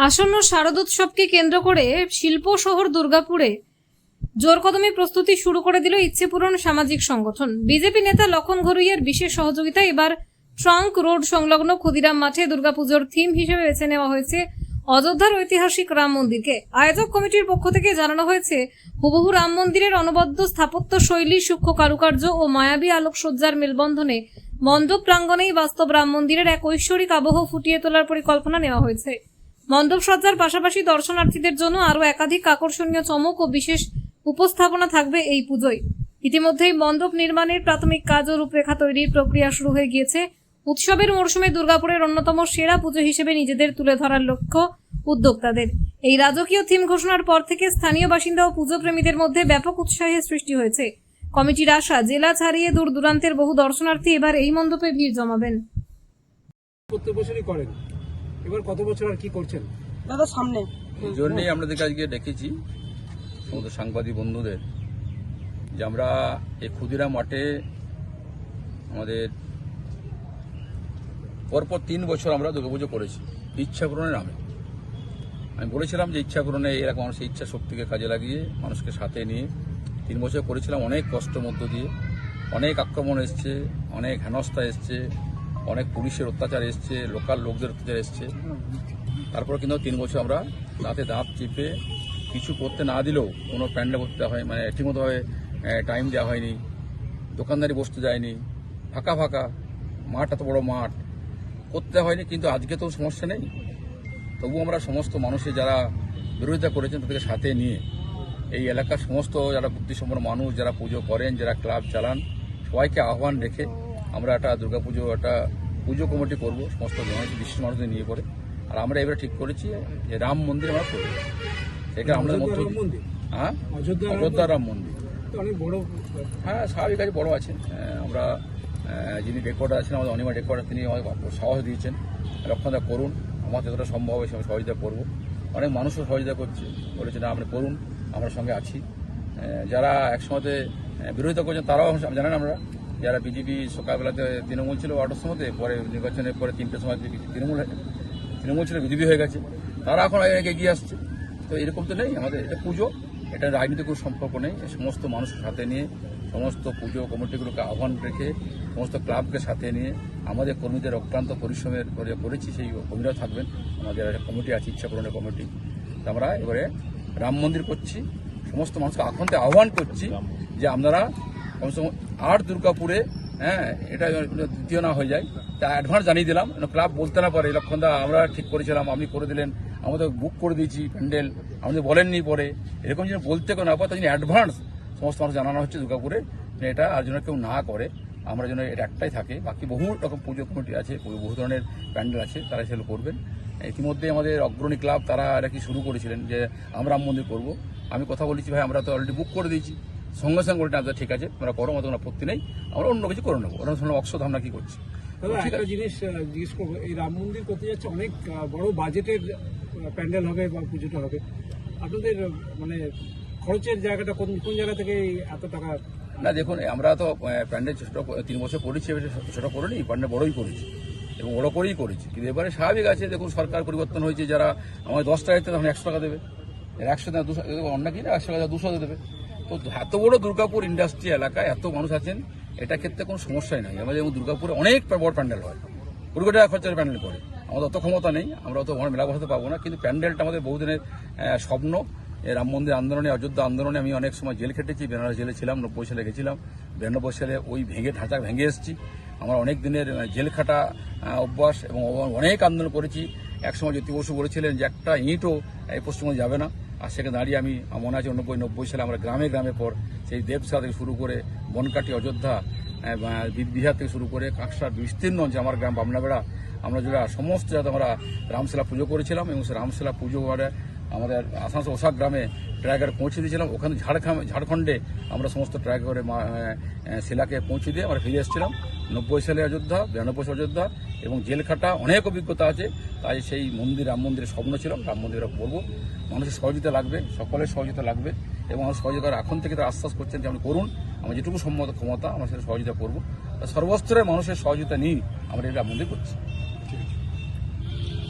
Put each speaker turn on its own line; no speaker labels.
আসন্ন শারদোৎসবকে কেন্দ্র করে শিল্প শহর দুর্গাপুরে জোরকদমে প্রস্তুতি শুরু করে দিল ইচ্ছেপূরণ সামাজিক সংগঠন। বিজেপি নেতা লক্ষণ ঘরুইয়ার বিশেষ সহযোগিতায় এবার ট্রাঙ্ক রোড সংলগ্ন ক্ষুদিরাম মাঠে দুর্গাপুজোর থিম হিসেবে বেছে নেওয়া হয়েছে অযোধ্যার ঐতিহাসিক রাম মন্দিরকে। আয়োজক কমিটির পক্ষ থেকে জানানো হয়েছে, হুবহু রাম মন্দিরের অনবদ্য স্থাপত্য শৈলী, সূক্ষ্ম কারুকার্য ও মায়াবী আলোকসজ্জার মেলবন্ধনে মণ্ডপ প্রাঙ্গণেই বাস্তব রাম মন্দিরের এক ঐশ্বরিক আবহ ফুটিয়ে তোলার পরিকল্পনা নেওয়া হয়েছে। মণ্ডপ সজ্জার পাশাপাশি দর্শনার্থীদের জন্য আরও একাধিক আকর্ষণীয় চমক ও বিশেষ উপস্থাপনা থাকবে এই পুজোয়। ইতিমধ্যেই মণ্ডপ নির্মাণের প্রাথমিক কাজ ও রূপরেখা তৈরির প্রক্রিয়া শুরু হয়ে গিয়েছে। উৎসবের মরশুমে দুর্গাপুরের অন্যতম সেরা পুজো হিসেবে নিজেদের তুলে ধরার লক্ষ্য উদ্যোক্তাদের। এই রাজকীয় থিম ঘোষণার পর থেকে স্থানীয় বাসিন্দা ও পুজো প্রেমীদের মধ্যে ব্যাপক উৎসাহের সৃষ্টি হয়েছে। কমিটির আশা, জেলা ছাড়িয়ে দূর দূরান্তের বহু দর্শনার্থী এবার এই মণ্ডপে ভিড় জমাবেন।
প্রত্যেক বছরই করেন, এবার কত বছর আর কি করছেন
দাদা? সামনে
এই জন্যই আপনাদেরকে আজকে ডেকেছি সমস্ত সাংবাদিক বন্ধুদের, যে আমরা এই ক্ষুদিরাম মাঠে আমাদের পরপর 3 বছর আমরা দুর্গাপুজো করেছি ইচ্ছা পূরণের নামে। আমি বলেছিলাম যে ইচ্ছা পূরণে এরকম মানুষের ইচ্ছা শক্তিকে কাজে লাগিয়ে মানুষকে সাথে নিয়ে 3 বছর করেছিলাম। অনেক কষ্টের মধ্য দিয়ে অনেক আক্রমণ এসছে, অনেক হেনস্থা এসছে, অনেক পুলিশের অত্যাচার এসছে, লোকাল লোকদের অত্যাচার এসছে। তারপর কিন্তু 3 বছর আমরা দাঁতে দাঁত চেপে কিছু করতে না দিলেও কোনো প্যান্ডেল করতে হয়, মানে ঠিকমতোভাবে টাইম দেওয়া হয়নি, দোকানদারি বসতে যায়নি, ফাঁকা ফাঁকা মাঠ, এত বড় মাঠ করতে হয়নি। কিন্তু আজকে তো সমস্যা নেই, তবু আমরা সমস্ত মানুষের যারা বিরোধিতা করেছেন তাদেরকে সাথে নিয়ে এই এলাকার সমস্ত যারা বুদ্ধিসম্পন্ন মানুষ, যারা পুজো করেন, যারা ক্লাব চালান, সবাইকে আহ্বান রেখে আমরা একটা দুর্গাপুজো, একটা পুজো কমিটি করব সমস্ত বিশেষ মানুষদের নিয়ে পড়ে। আর আমরা এবারে ঠিক করেছি যে রাম মন্দির আমরা করব। সেটা আমাদের মধ্যে, হ্যাঁ, অযোধ্যা রাম মন্দির
অনেক বড়।
হ্যাঁ, স্বাভাবিক আছে, বড় আছে। আমরা যিনি রেকর্ডার আছেন, আমাদের অনিমা রেকর্ডার, তিনি আমাদের সাহস দিয়েছেন, রক্ষণতা করুন, আমাদের যতটা সম্ভব হয় সেভাবে সহযোগিতা করবো। অনেক মানুষও সহযোগিতা করছে, বলেছে না আপনি করুন, আমরা সঙ্গে আছি। যারা একসঙ্গে বিরোধিতা করছেন তারাও জানেন, আমরা যারা বিজেপি সকালবেলাতে তৃণমূল ছিল 8টার সময়তে, পরে নির্বাচনের পরে 3টের সময় তৃণমূল ছিল বিজেপি হয়ে গেছে, তারা এখন এগিয়ে আসছে। তো এরকম তো নেই, আমাদের এটা পুজো, এটা রাজনীতির কোনো সম্পর্ক নেই। সমস্ত মানুষের সাথে নিয়ে, সমস্ত পুজো কমিটিগুলোকে আহ্বান রেখে, সমস্ত ক্লাবকে সাথে নিয়ে আমাদের কর্মীদের অক্লান্ত পরিশ্রমের করেছি, সেই কর্মীরাও থাকবেন। আমাদের একটা কমিটি আছে, ইচ্ছা পূরণের কমিটি। আমরা এবারে রাম মন্দির করছি, সমস্ত মানুষকে আখন্তে আহ্বান করছি যে আপনারা কমসে কম 8 দুর্গাপুরে, হ্যাঁ, এটা দ্বিতীয় না হয়ে যায়, তা অ্যাডভান্স জানিয়ে দিলাম। ক্লাব বলতে না পারে লক্ষণদা আমরা ঠিক করেছিলাম, আপনি করে দিলেন, আমাদের বুক করে দিয়েছি প্যান্ডেল, আমাদের বলেননি পরে, এরকম যেন বলতে না পারে, তাই জন্য অ্যাডভান্স সমস্ত মানুষ জানানো হচ্ছে দুর্গাপুরে এটা আর যেন কেউ না করে, আমরা যেন এটা একটাই থাকে। বাকি বহু রকম পুজো কমিটি আছে, বহু ধরনের প্যান্ডেল আছে, তারা সেগুলো করবেন। ইতিমধ্যে আমাদের অগ্রণী ক্লাব তারা এটা কি শুরু করেছিলেন যে আমরা রাম মন্দির করবো। আমি কথা বলেছি, ভাই আমরা তো অলরেডি বুক করে দিয়েছি, সঙ্গে সঙ্গে বলতে ঠিক আছে তোমরা করো, আমাদের কোনো আপত্তি নেই, আমরা অন্য কিছু করে নেবো। ওরা শুনলাম অক্ষত আমরা কি করছি।
একটা জিনিস জিজ্ঞেস করবো, এই রাম মন্দির করতে যাচ্ছে, অনেক বড় বাজেটের প্যান্ডেল হবে বা পুজোটা হবে, আপনাদের মানে খরচের জায়গাটা কোন জায়গা থেকে এত টাকা?
না দেখুন, আমরা তো প্যান্ডেল ছোট 3 বছর করেছি, ছোট করিনি, প্যান্ডেল বড়ই করেছি এবং বড় করেই করেছি। কিন্তু এবারে স্বাভাবিক আছে, দেখুন সরকার পরিবর্তন হয়েছে, যারা আমাদের 10 টাকা দিতে তখন 100 টাকা দেবে, 100 টাকা 200 অন্য কিনা 100 টাকা 200 দেবে। তো এত বড় দুর্গাপুর ইন্ডাস্ট্রি এলাকায় এত মানুষ আছেন, এটা ক্ষেত্রে কোনো সমস্যাই নাই। আমাদের দুর্গাপুরে অনেক বড় প্যান্ডেল হয়, কোটি কোটি টাকা খরচার প্যান্ডেল করে, আমাদের অত ক্ষমতা নেই, আমরা অত মেলা বসাতে পারবো না। কিন্তু প্যান্ডেলটা আমাদের বহুদিনের স্বপ্ন। রাম মন্দির আন্দোলনে, অযোধ্যা আন্দোলনে আমি অনেক সময় জেল খেটেছি, বেনারস জেলে ছিলাম, 90 সালে গেছিলাম, 92 সালে ওই ঢাঁচা ভেঙে এসেছি। আমার অনেক দিনের জেল খাটা অভ্যাস এবং অনেক আন্দোলন করেছি। একসময় জ্যোতি বসু বলেছিলেন যে একটা ইঁটও এই পশ্চিমবঙ্গে যাবে না, আর সেখানে দাঁড়িয়ে আমি মনে আছে 90 সালে আমরা গ্রামে গ্রামে পর সেই দেবসা থেকে শুরু করে বনকাটি, অযোধ্যা, বিহার থেকে শুরু করে কাঁকসার বিস্তীর্ণ যে আমার গ্রাম বামনাবেড়া, আমরা যারা সমস্ত যাতে আমরা রামশিলা পুজো করেছিলাম এবং সে রামশিলা পুজো করে আমাদের আসানসোল ওসাক গ্রামে ট্রাইগার পৌঁছে দিয়েছিলাম। ওখানে ঝাড়খণ্ডে আমরা সমস্ত ট্রাইগারে শিলাকে পৌঁছে দিয়ে আমরা ফিরে এসেছিলাম। 90 সালে অযোধ্যা, 92 সালে অযোধ্যা এবং জেলখাটা অনেক অভিজ্ঞতা আছে। তাই সেই মন্দির, রাম মন্দিরের স্বপ্ন ছিল, রাম মন্দিরে করবো। মানুষের সহযোগিতা লাগবে, সকলের সহযোগিতা লাগবে এবং আমার সহযোগিতা এখন থেকে তারা আশ্বাস করছেন যে আপনি করুন, আমার যেটুকু সম্মত ক্ষমতা আমরা সেটা সহযোগিতা করবো। সর্বস্তরের মানুষের সহযোগিতা নিয়ে আমরা এই রাম মন্দির করছি।